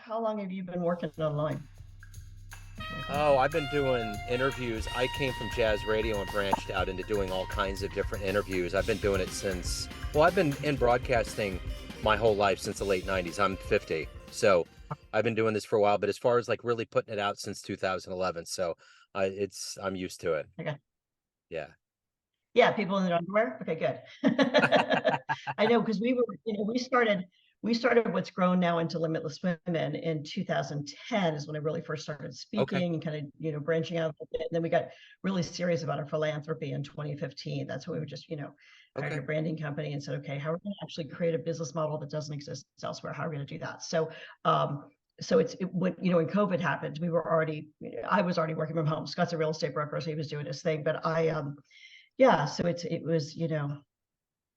how long have you been working online? Oh, I've been doing interviews. I came from jazz radio and branched out into doing all kinds of different interviews. I've been doing it since, well, I've been in broadcasting my whole life since the late 90s. I'm 50. So I've been doing this for a while, but as far as like really putting it out since 2011. So I'm used to it. Okay. Yeah. Yeah, people in their underwear. Okay, good. I know because we started what's grown now into Limitless Women in 2010 is when I really first started Okay. speaking and kind of branching out a bit. And then we got really serious about our philanthropy in 2015. That's when we were just hired a Okay. branding company and said, okay, how are we going to actually create a business model that doesn't exist elsewhere? How are we going to do that? So when when COVID happened, I was already working from home. Scott's a real estate broker, so he was doing his thing, but yeah, so it was,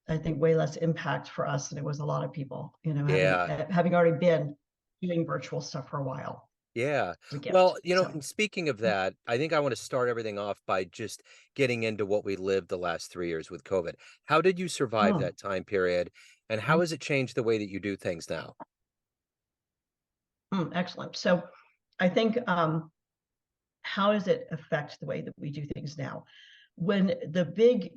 I think way less impact for us than it was a lot of people, Yeah. having already been doing virtual stuff for a while. Yeah. It's a gift. Well, So, and speaking of that, I think I want to start everything off by just getting into what we lived the last 3 years with COVID. How did you survive mm, that time period? And how mm, has it changed the way that you do things now? excellent. So I think, how does it affect the way that we do things now? When the big,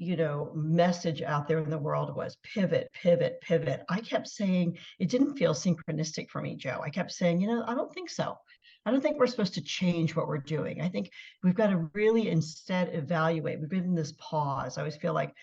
message out there in the world was pivot, pivot, pivot, I kept saying it didn't feel synchronistic for me, Joe. I kept saying, I don't think so. I don't think we're supposed to change what we're doing. I think we've got to really instead evaluate. We've been in this pause. I always feel like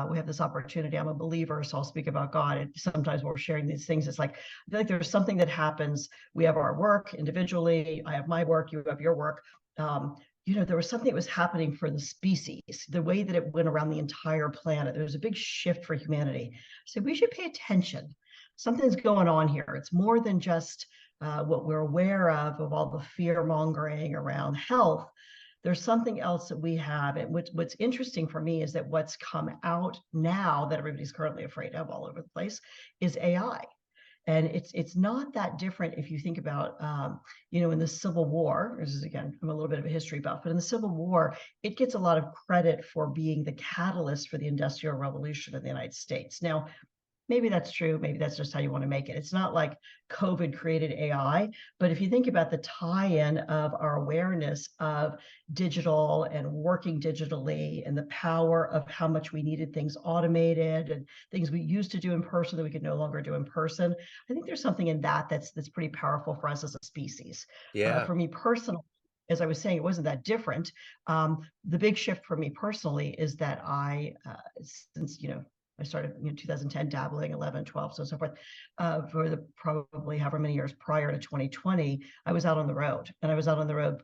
we have this opportunity. I'm a believer, so I'll speak about God. And sometimes when we're sharing these things, it's like I feel like there's something that happens. We have our work individually. I have my work. You have your work. Um, there was something that was happening for the species, the way that it went around the entire planet. There was a big shift for humanity. So we should pay attention. Something's going on here. It's more than just what we're aware of all the fear mongering around health. There's something else that we have. And what's interesting for me is that what's come out now that everybody's currently afraid of all over the place is AI. And it's not that different if you think about, in the Civil War. This is, again, I'm a little bit of a history buff, but in the Civil War, it gets a lot of credit for being the catalyst for the Industrial Revolution in the United States. Now, maybe that's true. Maybe that's just how you want to make it. It's not like COVID created AI, but if you think about the tie-in of our awareness of digital and working digitally and the power of how much we needed things automated and things we used to do in person that we could no longer do in person, I think there's something in that's pretty powerful for us as a species. Yeah. For me personally, as I was saying, it wasn't that different. The big shift for me personally is that since I started in 2010, dabbling 11, 12, so so forth. For the probably however many years prior to 2020, I was out on the road, and I was out on the road,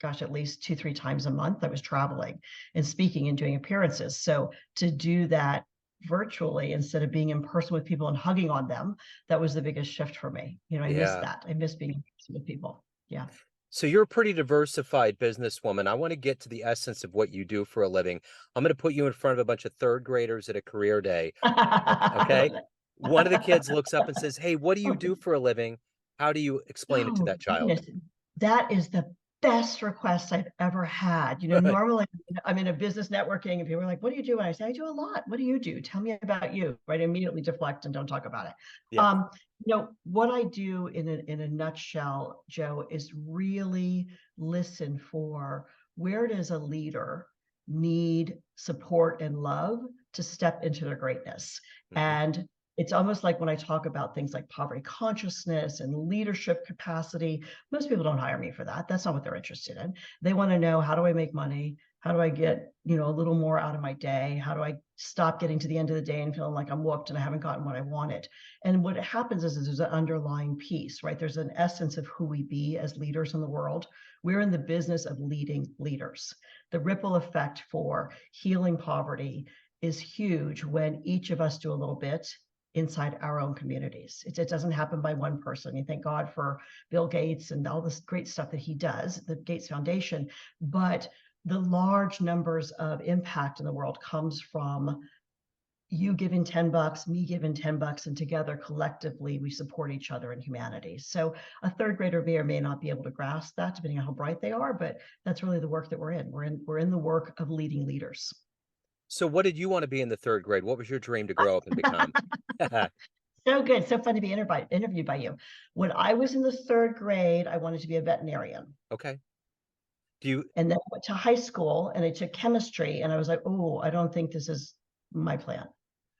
gosh, at least 2, 3 times a month. I was traveling and speaking and doing appearances. So to do that virtually instead of being in person with people and hugging on them, that was the biggest shift for me. I missed Yeah. that. I miss being in person with people. Yeah. So you're a pretty diversified businesswoman. I want to get to the essence of what you do for a living. I'm going to put you in front of a bunch of third graders at a career day. I Okay. love One of the kids that. looks up and says, "Hey, what do you do for a living?" How do you explain it to Oh, that child? goodness. That is the best request I've ever had. Normally I'm in a business networking and people are like, what do you do? And I say, I do a lot. What do you do? Tell me about you. Right. I immediately deflect and don't talk about it. Yeah. What I do in a nutshell, Joe, is really listen for where does a leader need support and love to step into their greatness. Hmm. And it's almost like when I talk about things like poverty consciousness and leadership capacity, most people don't hire me for that. That's not what they're interested in. They want to know, how do I make money? How do I get, a little more out of my day? How do I stop getting to the end of the day and feeling like I'm whooped and I haven't gotten what I wanted? And what happens is there's an underlying piece, right? There's an essence of who we be as leaders in the world. We're in the business of leading leaders. The ripple effect for healing poverty is huge when each of us do a little bit inside our own communities. It doesn't happen by one person. You thank God for Bill Gates and all this great stuff that he does, the Gates Foundation, but the large numbers of impact in the world comes from you giving $10, me giving $10, and together collectively we support each other in humanity. So a third grader may or may not be able to grasp that depending on how bright they are, but that's really the work that we're in. We're in the work of leading leaders. So what did you want to be in the third grade? What was your dream to grow up and become? So good. So fun to be interviewed by you. When I was in the third grade, I wanted to be a veterinarian. Okay. Do you? And then I went to high school and I took chemistry and I was like, oh, I don't think this is my plan.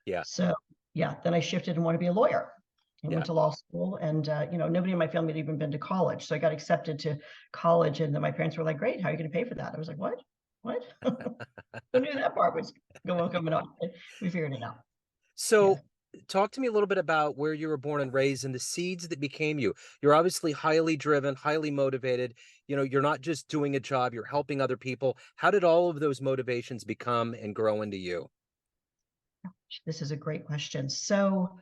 Yeah. So yeah, then I shifted and wanted to be a lawyer. I Yeah. went to law school and, nobody in my family had even been to college. So I got accepted to college and then my parents were like, great, how are you going to pay for that? I was like, what? Who knew that part was coming on? We figured it out. Yeah. So talk to me a little bit about where you were born and raised and the seeds that became you. You're obviously highly driven, highly motivated. You're not just doing a job, you're helping other people. How did all of those motivations become and grow into you? This is a great question. So,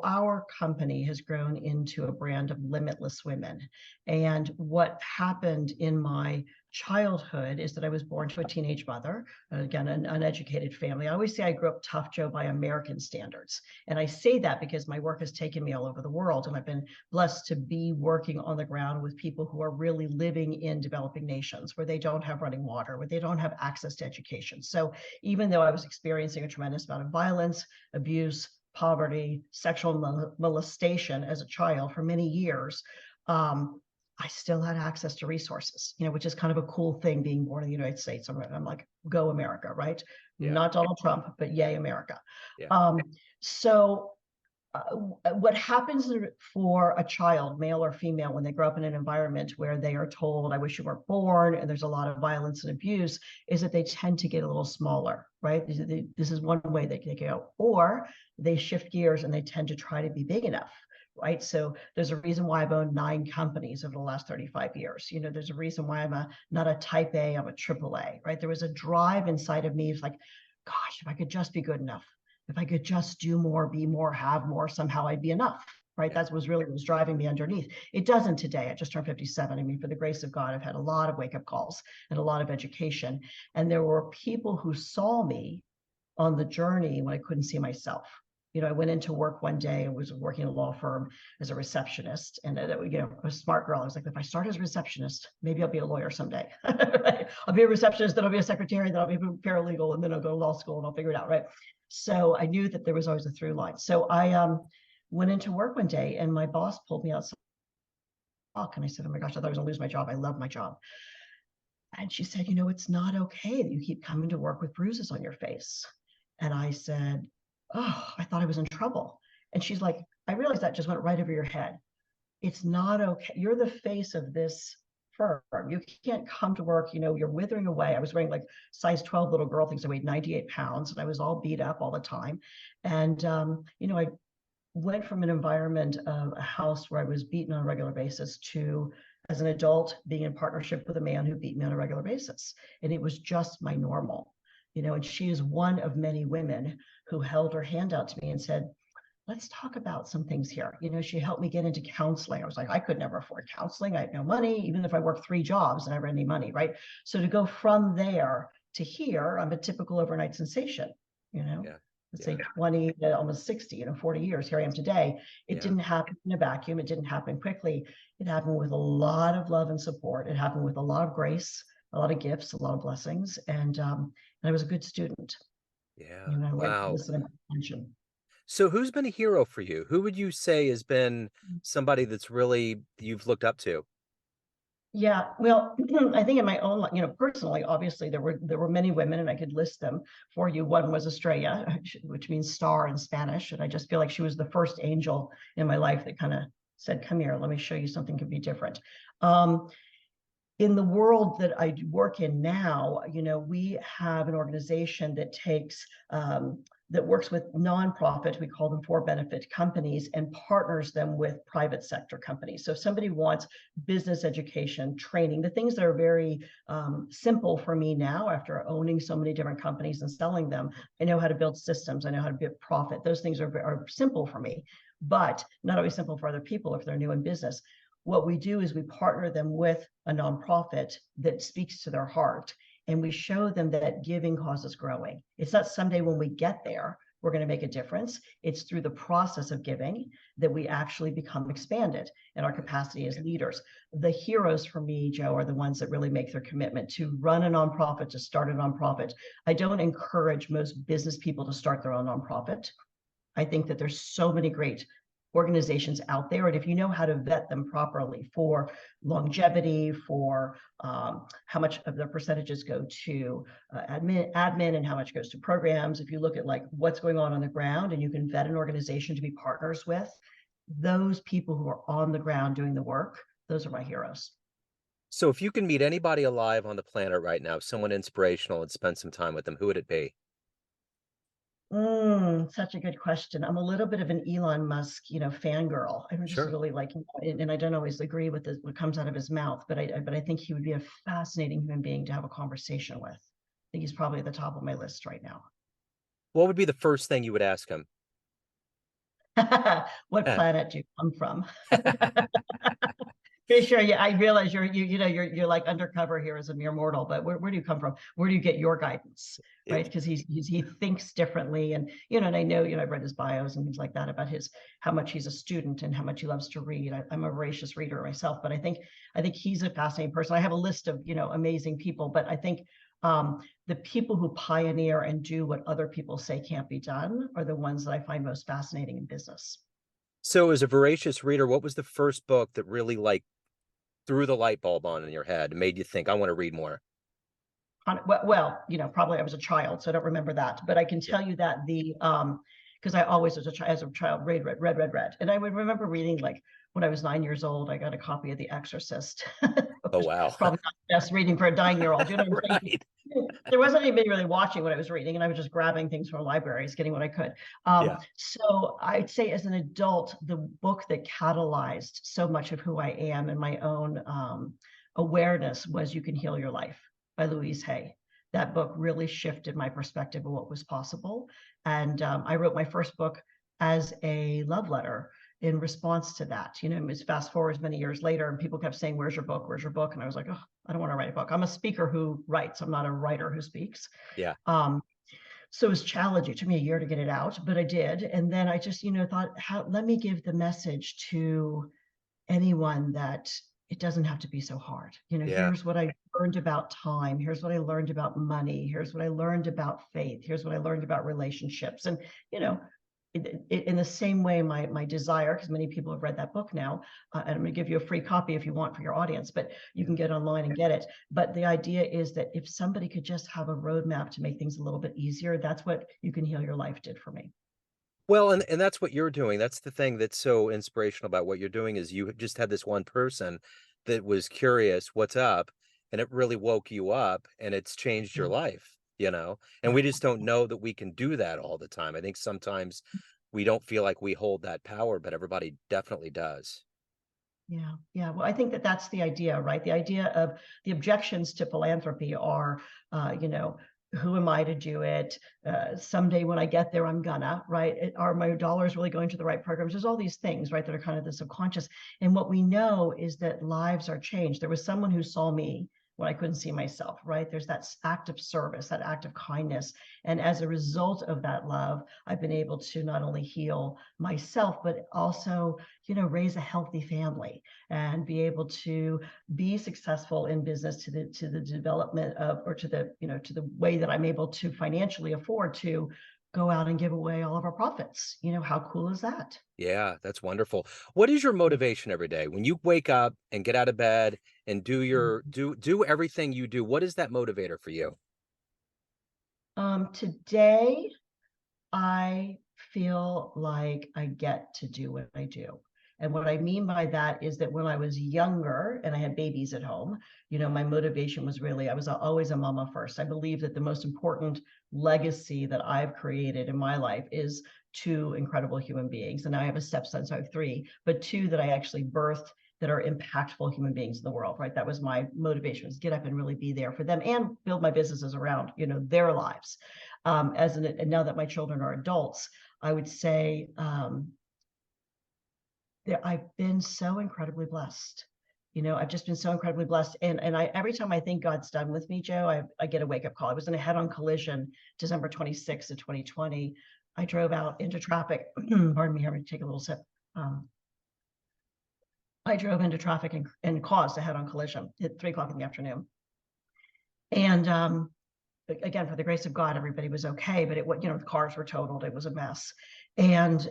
our company has grown into a brand of Limitless Women. And what happened in my childhood is that I was born to a teenage mother, again, an uneducated family. I always say I grew up tough, Joe, by American standards. And I say that because my work has taken me all over the world. And I've been blessed to be working on the ground with people who are really living in developing nations where they don't have running water, where they don't have access to education. So even though I was experiencing a tremendous amount of violence, abuse, poverty, sexual molestation as a child for many years, I still had access to resources, which is kind of a cool thing being born in the United States. I'm like, go America, right? Yeah. Not Donald Trump, but yay, America. Yeah. So what happens for a child, male or female, when they grow up in an environment where they are told, I wish you weren't born, and there's a lot of violence and abuse, is that they tend to get a little smaller, right? This is one way they can go. Or they shift gears and they tend to try to be big enough, right? So there's a reason why I've owned 9 companies over the last 35 years. There's a reason why I'm not a type A, I'm a triple A, right? There was a drive inside of me. It's like, gosh, if I could just be good enough. If I could just do more, be more, have more, somehow I'd be enough, right? Yeah. That was really what was driving me underneath. It doesn't today. I just turned 57. I mean, for the grace of God, I've had a lot of wake-up calls and a lot of education. And there were people who saw me on the journey when I couldn't see myself. I went into work one day and was working in a law firm as a receptionist. And a smart girl. I was like, if I start as a receptionist, maybe I'll be a lawyer someday. Right? I'll be a receptionist, then I'll be a secretary, then I'll be a paralegal, and then I'll go to law school and I'll figure it out, right? So I knew that there was always a through line. So I went into work one day and my boss pulled me outside and I said, oh my gosh, I thought I was gonna lose my job. I love my job. And she said, it's not okay that you keep coming to work with bruises on your face. And I said, oh, I thought I was in trouble. And she's like, I realized that just went right over your head. It's not okay. You're the face of this firm. You can't come to work, you're withering away. I was wearing like size 12 little girl things. I weighed 98 pounds and I was all beat up all the time. And, I went from an environment of a house where I was beaten on a regular basis to, as an adult, being in partnership with a man who beat me on a regular basis. And it was just my normal, and she is one of many women who held her hand out to me and said, let's talk about some things here. She helped me get into counseling. I was like, I could never afford counseling. I had no money, even if I worked 3 jobs and I never had any money, right? So to go from there to here, I'm a typical overnight sensation, Yeah. let's say 20 to almost 60, 40 years. Here I am today. It didn't happen in a vacuum. It didn't happen quickly. It happened with a lot of love and support. It happened with a lot of grace, a lot of gifts, a lot of blessings. And I was a good student. Yeah. I like to Wow. listen and pay attention. So who's been a hero for you? Who would you say has been somebody that's really you've looked up to? Yeah, well, I think in my own, personally, obviously there were many women, and I could list them for you. One was Estrella, which means star in Spanish, and I just feel like she was the first angel in my life that kind of said, "Come here, let me show you something could be different." In the world that I work in now, we have an organization that takes that works with nonprofit, we call them for-benefit companies, and partners them with private sector companies. So if somebody wants business education, training, the things that are very simple for me now after owning so many different companies and selling them, I know how to build systems, I know how to build profit. Those things are simple for me, but not always simple for other people if they're new in business. What we do is we partner them with a nonprofit that speaks to their heart, and we show them that giving causes growing. It's not someday when we get there, we're going to make a difference. It's through the process of giving that we actually become expanded in our capacity as leaders. The heroes for me, Joe, are the ones that really make their commitment to run a nonprofit, to start a nonprofit. I don't encourage most business people to start their own nonprofit. I think that there's so many great organizations out there. And if you know how to vet them properly for longevity, for how much of the percentages go to admin and how much goes to programs, if you look at like what's going on the ground and you can vet an organization to be partners with, those people who are on the ground doing the work, those are my heroes. So if you can meet anybody alive on the planet right now, someone inspirational, and spend some time with them, who would it be? Such a good question. I'm a little bit of an Elon Musk, fangirl. I'm just Sure. really like, and I don't always agree with what comes out of his mouth, but I think he would be a fascinating human being to have a conversation with. I think he's probably at the top of my list right now. What would be the first thing you would ask him? What planet do you come from? Pretty sure, yeah. I realize you're like undercover here as a mere mortal, but where do you come from? Where do you get your guidance, right? Because he thinks differently, and and I know I've read his bios and things like that about how much he's a student and how much he loves to read. I'm a voracious reader myself, but I think he's a fascinating person. I have a list of amazing people, but I think the people who pioneer and do what other people say can't be done are the ones that I find most fascinating in business. So as a voracious reader, what was the first book that really like threw the light bulb on in your head and made you think, I want to read more? Well, probably I was a child, so I don't remember that. But I can Yeah. tell you that because I always was as a child, read, and I would remember reading like when I was 9 years old, I got a copy of The Exorcist. Oh, wow. Probably not the best reading for a 9-year-old. You know what I'm saying? Right. There wasn't anybody really watching what I was reading, and I was just grabbing things from libraries, getting what I could. Yeah. So I'd say as an adult, the book that catalyzed so much of who I am and my own awareness was You Can Heal Your Life by Louise Hay. That book really shifted my perspective of what was possible. And I wrote my first book as a love letter in response to that. It's fast forwards many years later, and people kept saying, "Where's your book? Where's your book?" And I was like, "Oh, I don't want to write a book. I'm a speaker who writes. I'm not a writer who speaks." Yeah. So it was challenging. It took me a year to get it out, but I did. And then I just, thought, let me give the message to anyone that it doesn't have to be so hard. Yeah. Here's what I learned about time. Here's what I learned about money. Here's what I learned about faith. Here's what I learned about relationships. And, in the same way, my desire, because many people have read that book now, and I'm going to give you a free copy if you want for your audience, but you can get online and get it. But the idea is that if somebody could just have a roadmap to make things a little bit easier, that's what You Can Heal Your Life did for me. Well, and that's what you're doing. That's the thing that's so inspirational about what you're doing is you just had this one person that was curious, what's up? And it really woke you up and it's changed your Yeah. life. And we just don't know that we can do that all the time. I think sometimes we don't feel like we hold that power, but everybody definitely does. Yeah. Yeah. Well, I think that's the idea, right? The idea of the objections to philanthropy are, who am I to do it? Someday when I get there, I'm gonna, right? Are my dollars really going to the right programs? There's all these things, right, that are kind of the subconscious. And what we know is that lives are changed. There was someone who saw me when I couldn't see myself, right? There's that act of service, that act of kindness. And as a result of that love, I've been able to not only heal myself, but also, raise a healthy family and be able to be successful in business to the development of, or to the, to the way that I'm able to financially afford to go out and give away all of our profits. How cool is that? Yeah, that's wonderful. What is your motivation every day? When you wake up and get out of bed and do everything you do, what is that motivator for you? Today, I feel like I get to do what I do. And what I mean by that is that when I was younger and I had babies at home, my motivation was really, I was always a mama first. I believe that the most important legacy that I've created in my life is two incredible human beings. And now I have a stepson, so I have three, but two that I actually birthed that are impactful human beings in the world, right? That was my motivation, was get up and really be there for them and build my businesses around, their lives. And now that my children are adults, I would say that I've been so incredibly blessed. I've just been so incredibly blessed. And I every time I think God's done with me, Joe, I get a wake-up call. I was in a head-on collision December 26th of 2020. I drove out into traffic. Pardon me, I'm going to take a little sip. I drove into traffic and caused a head-on collision at 3 o'clock in the afternoon. And again, for the grace of God, everybody was okay, but the cars were totaled. It was a mess. And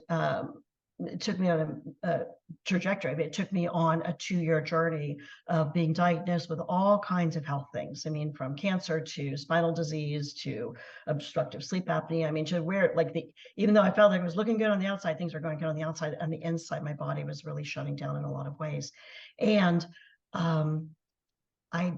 it took me on a trajectory. I mean, it took me on a 2-year journey of being diagnosed with all kinds of health things. I mean, from cancer to spinal disease to obstructive sleep apnea. I mean, to where like even though I felt like it was looking good on the outside, things were going good on the outside. On the inside, my body was really shutting down in a lot of ways. And I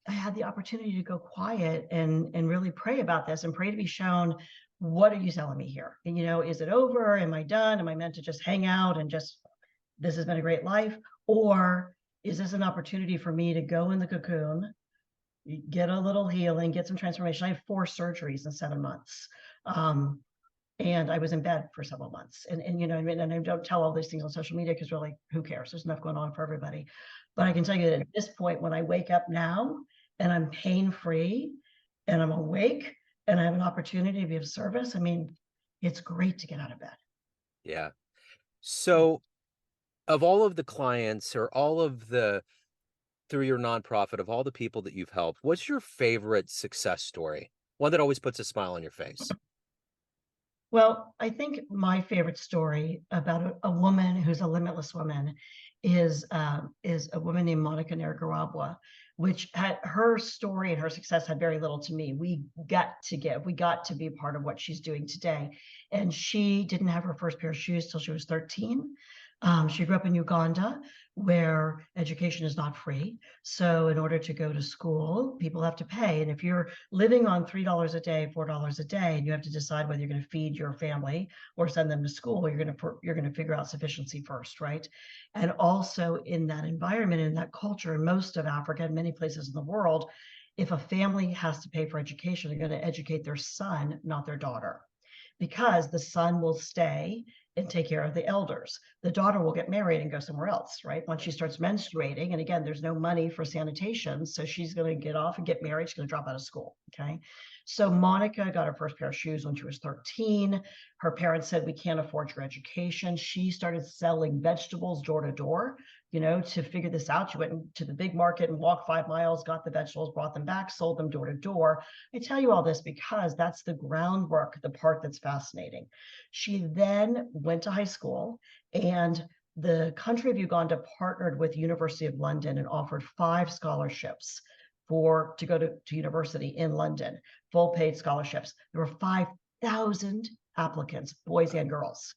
had the opportunity to go quiet and really pray about this and pray to be shown, what are you telling me here? And, is it over? Am I done? Am I meant to just hang out and just, this has been a great life? Or is this an opportunity for me to go in the cocoon, get a little healing, get some transformation? I had 4 surgeries in 7 months. And I was in bed for several months. And I mean, and I don't tell all these things on social media because really, who cares? There's enough going on for everybody. But I can tell you that at this point, when I wake up now and I'm pain-free and I'm awake and I have an opportunity to be of service, I mean, it's great to get out of bed. Yeah. So of all of the clients or through your nonprofit, of all the people that you've helped, what's your favorite success story? One that always puts a smile on your face. Well, I think my favorite story about a woman who's a limitless woman is a woman named Monica Nicaragua, which had her story and her success had very little to me. We got to be a part of what she's doing today. And she didn't have her first pair of shoes till she was 13. She grew up in Uganda, where education is not free. So in order to go to school, people have to pay. And if you're living on $3 a day, $4 a day, and you have to decide whether you're going to feed your family or send them to school, you're going to figure out sufficiency first, right? And also in that environment, in that culture, in most of Africa and many places in the world, if a family has to pay for education, they're going to educate their son, not their daughter, because the son will stay and take care of the elders. The daughter will get married and go somewhere else, right? Once she starts menstruating, and again, there's no money for sanitation, so she's going to get off and get married. She's going to drop out of school, okay? So Monica got her first pair of shoes when she was 13. Her parents said, we can't afford your education. She started selling vegetables door to door, to figure this out. She went to the big market and walked 5 miles, got the vegetables, brought them back, sold them door to door. I tell you all this because that's the groundwork, the part that's fascinating. She then went to high school, and the country of Uganda partnered with University of London and offered 5 scholarships to go to university in London, full paid scholarships. There were 5,000 applicants, boys and girls.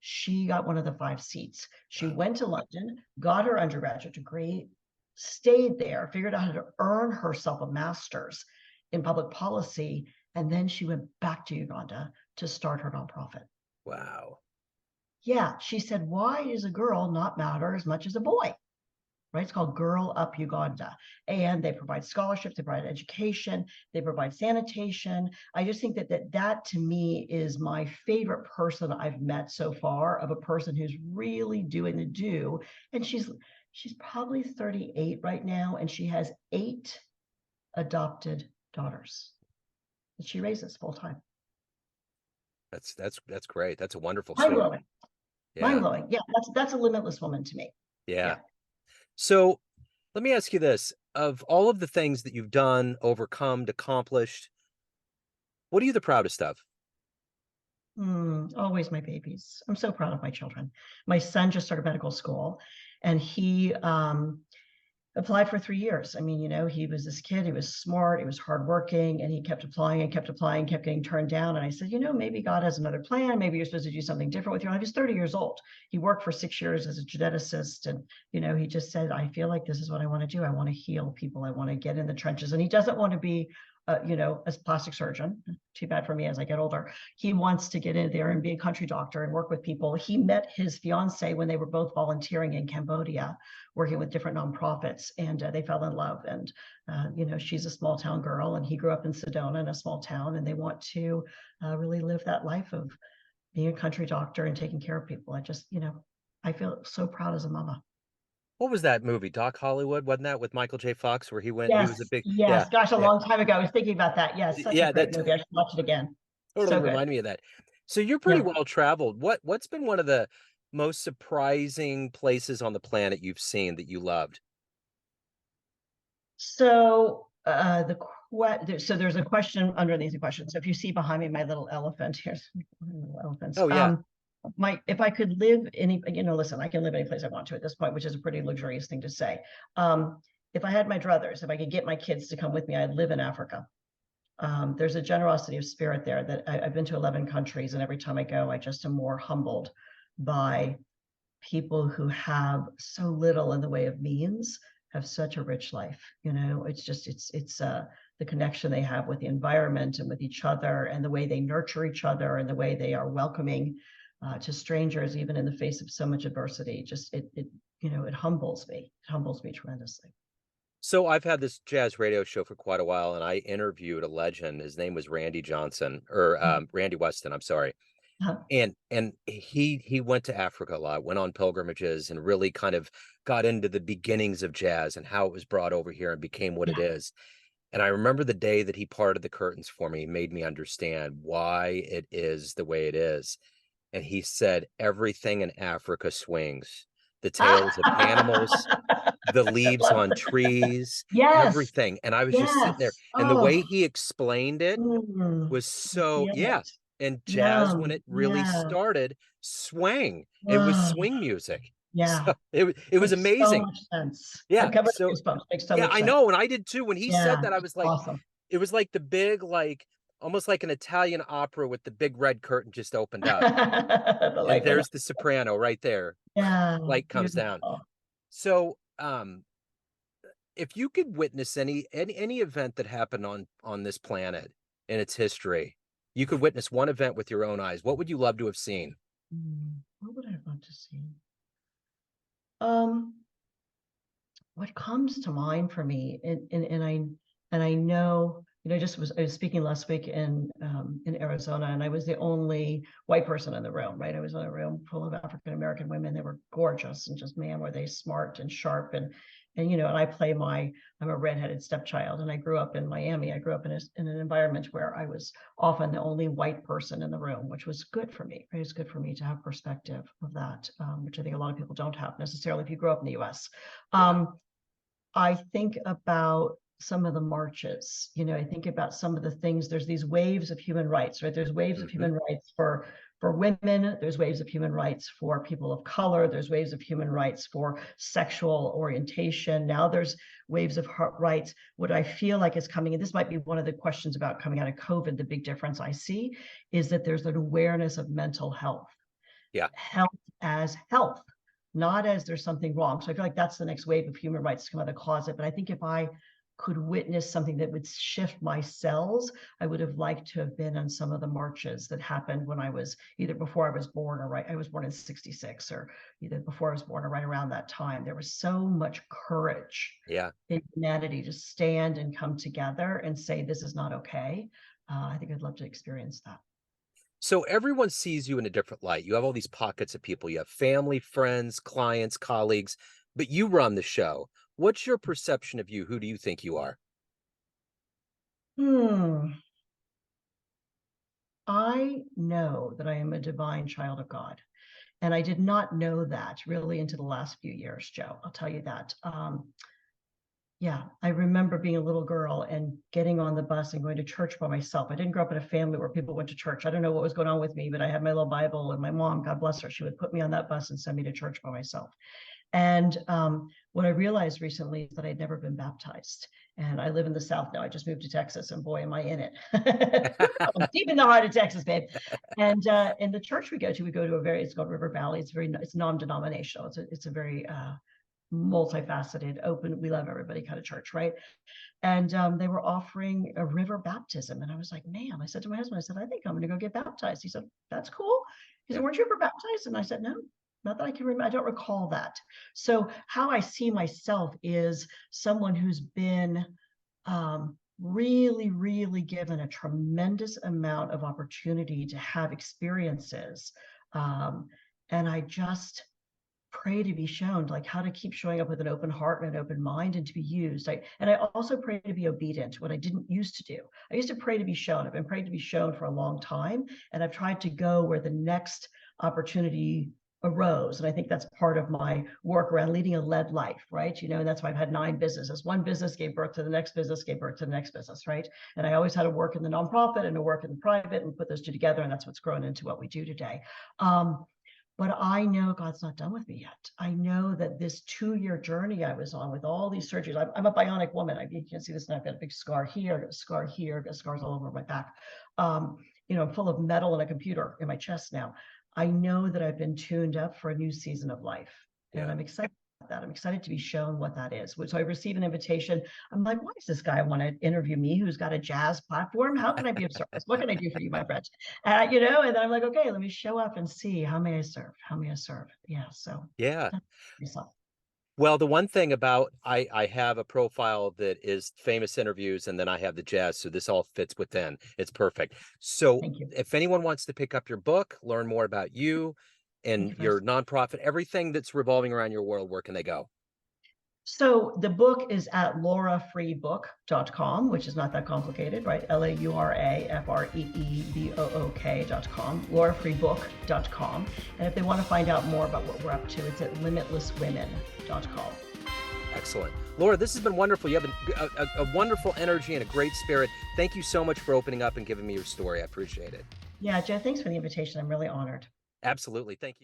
She got one of the 5 seats. She went to London, got her undergraduate degree, stayed there, figured out how to earn herself a master's in public policy, and then she went back to Uganda to start her nonprofit. Wow. Yeah, she said, why does a girl not matter as much as a boy? Right? It's called Girl Up Uganda. And they provide scholarships, they provide education, they provide sanitation. I just think that to me is my favorite person I've met so far, of a person who's really doing the do. And she's probably 38 right now, and she has 8 adopted daughters that she raises full time. That's great. That's a wonderful Mind story. blowing. Yeah. Mind blowing. Yeah, that's a limitless woman to me. Yeah. So let me ask you this. Of all of the things that you've done, overcome, accomplished, what are you the proudest of? Always my babies. I'm so proud of my children. My son just started medical school, and he applied for 3 years. I mean, he was this kid, he was smart, he was hardworking, and he kept applying and kept applying, kept getting turned down. And I said, maybe God has another plan. Maybe you're supposed to do something different with your life. He's 30 years old. He worked for 6 years as a geneticist. And, he just said, I feel like this is what I want to do. I want to heal people. I want to get in the trenches. And he doesn't want to be, a plastic surgeon. Too bad for me as I get older. He wants to get in there and be a country doctor and work with people. He met his fiance when they were both volunteering in Cambodia, working with different nonprofits, and they fell in love. And she's a small town girl, and he grew up in Sedona, in a small town, and they want to really live that life of being a country doctor and taking care of people. I just, I feel so proud as a mama. What was that movie? Doc Hollywood, wasn't that with Michael J. Fox, where he was a big, Yes. Gosh, a yeah, long time ago. I was thinking about that. Yes, such a great that movie. I should watch it again. totally So good. reminded me of that. So you're pretty Yeah. well traveled. What's been one of the most surprising places on the planet you've seen that you loved? So there's a question underneath the question. So if you see behind me my little elephant, here's my little elephants. Oh yeah. if I could live listen, I can live any place I want to at this point, which is a pretty luxurious thing to say. If I had my druthers, if I could get my kids to come with me, I'd live in Africa. There's a generosity of spirit there that I've been to 11 countries, and every time I go, I just am more humbled by people who have so little in the way of means, have such a rich life. It's the connection they have with the environment and with each other, and the way they nurture each other, and the way they are welcoming to strangers, even in the face of so much adversity. It humbles me. It humbles me tremendously. So I've had this jazz radio show for quite a while, and I interviewed a legend. His name was Randy Johnson, or Randy Weston. I'm sorry. Uh-huh. And he went to Africa a lot, went on pilgrimages, and really kind of got into the beginnings of jazz and how it was brought over here and became what it is. And I remember the day that he parted the curtains for me, he made me understand why it is the way it is. And he said, everything in Africa swings. The tails of animals, the leaves on trees, Yes. everything. And I was just sitting there. Yes. And the way Oh, he explained it was I so, feel yeah. it. And jazz, when Yum. it really Yeah. started, swang. It was Oh, swing music. yeah. So it was Makes so amazing. much sense. I'm Yeah. covered So with goosebumps. Makes so yeah, much I sense. know. And I did too. When he said Yeah. that, I was like, Awesome. it was like the big, like almost like an Italian opera with the big red curtain just opened up. The And light went up. there's the soprano right there. Yeah. Light comes down. Beautiful. So if you could witness any event that happened on this planet in its history, you could witness one event with your own eyes, what would you love to have seen? What would I want to see? What comes to mind for me, and I know, I was speaking last week in Arizona, and I was the only white person in the room, right? I was in a room full of African American women. They were gorgeous, and just, man, were they smart and sharp, and I'm a redheaded stepchild, and I grew up in Miami. I grew up in an environment where I was often the only white person in the room, which was good for me. Right? It was good for me to have perspective of that, which I think a lot of people don't have necessarily if you grow up in the U.S. Yeah. I think about some of the marches. I think about some of the things. There's these waves of human rights, right? There's waves of human rights for women. There's waves of human rights for people of color. There's waves of human rights for sexual orientation. Now there's waves of rights. What I feel like is coming, and this might be one of the questions about coming out of COVID, the big difference I see is that there's an awareness of mental health. Yeah. Health as health, not as there's something wrong. So I feel like that's the next wave of human rights to come out of the closet. But I think if I could witness something that would shift my cells, I would have liked to have been on some of the marches that happened when I was either before I was born or I was born in 66, or either before I was born or right around that time. There was so much courage in humanity to stand and come together and say, this is not okay. I think I'd love to experience that. So everyone sees you in a different light. You have all these pockets of people. You have family, friends, clients, colleagues, but you run the show. What's your perception of you? Who do you think you are? I know that I am a divine child of God. And I did not know that really into the last few years, Joe. I'll tell you that. Yeah, I remember being a little girl and getting on the bus and going to church by myself. I didn't grow up in a family where people went to church. I don't know what was going on with me, but I had my little Bible, and my mom, God bless her, she would put me on that bus and send me to church by myself. And what I realized recently is that I'd never been baptized. And I live in the South now. I just moved to Texas, and boy, am I in it. I'm deep in the heart of Texas, babe. And in the church we go to it's called River Valley. It's non-denominational. It's a very multifaceted, open, we love everybody kind of church, right? And they were offering a river baptism. And I was like, man, I said to my husband, I said, I think I'm going to go get baptized. He said, that's cool. He said, weren't you ever baptized? And I said, no, not that I can remember. I don't recall that. So how I see myself is someone who's been really, really given a tremendous amount of opportunity to have experiences. And I just pray to be shown like how to keep showing up with an open heart and an open mind and to be used. And I also pray to be obedient, what I didn't used to do. I used to pray to be shown. I've been praying to be shown for a long time, and I've tried to go where the next opportunity arose. And I think that's part of my work around leading a led life, right? And that's why I've had 9 businesses. One business gave birth to the next business, gave birth to the next business, right? And I always had to work in the nonprofit and to work in the private and put those two together. And that's what's grown into what we do today. But I know God's not done with me yet. I know that this 2-year journey I was on with all these surgeries, I'm a bionic woman. You can see this now. I've got a big scar here, I've got a scar here, I've got scars all over my back. I'm full of metal and a computer in my chest now. I know that I've been tuned up for a new season of life. And I'm excited about that. I'm excited to be shown what that is. So I receive an invitation. I'm like, why does this guy want to interview me who's got a jazz platform? How can I be of service? What can I do for you, my friend? And then I'm like, okay, let me show up and see, how may I serve? How may I serve? Yeah. So Yeah. myself. Well, the one thing about I have a profile that is famous interviews, and then I have the jazz, so this all fits within. It's perfect. So Thank you. if anyone wants to pick up your book, learn more about you and your nonprofit, everything that's revolving around your world, where can they go? So the book is at laurafreebook.com, which is not that complicated, right? LauraFreebook.com, laurafreebook.com. And if they want to find out more about what we're up to, it's at limitlesswomen.com. Excellent. Laura, this has been wonderful. You have a wonderful energy and a great spirit. Thank you so much for opening up and giving me your story. I appreciate it. Yeah, Jeff, thanks for the invitation. I'm really honored. Absolutely. Thank you.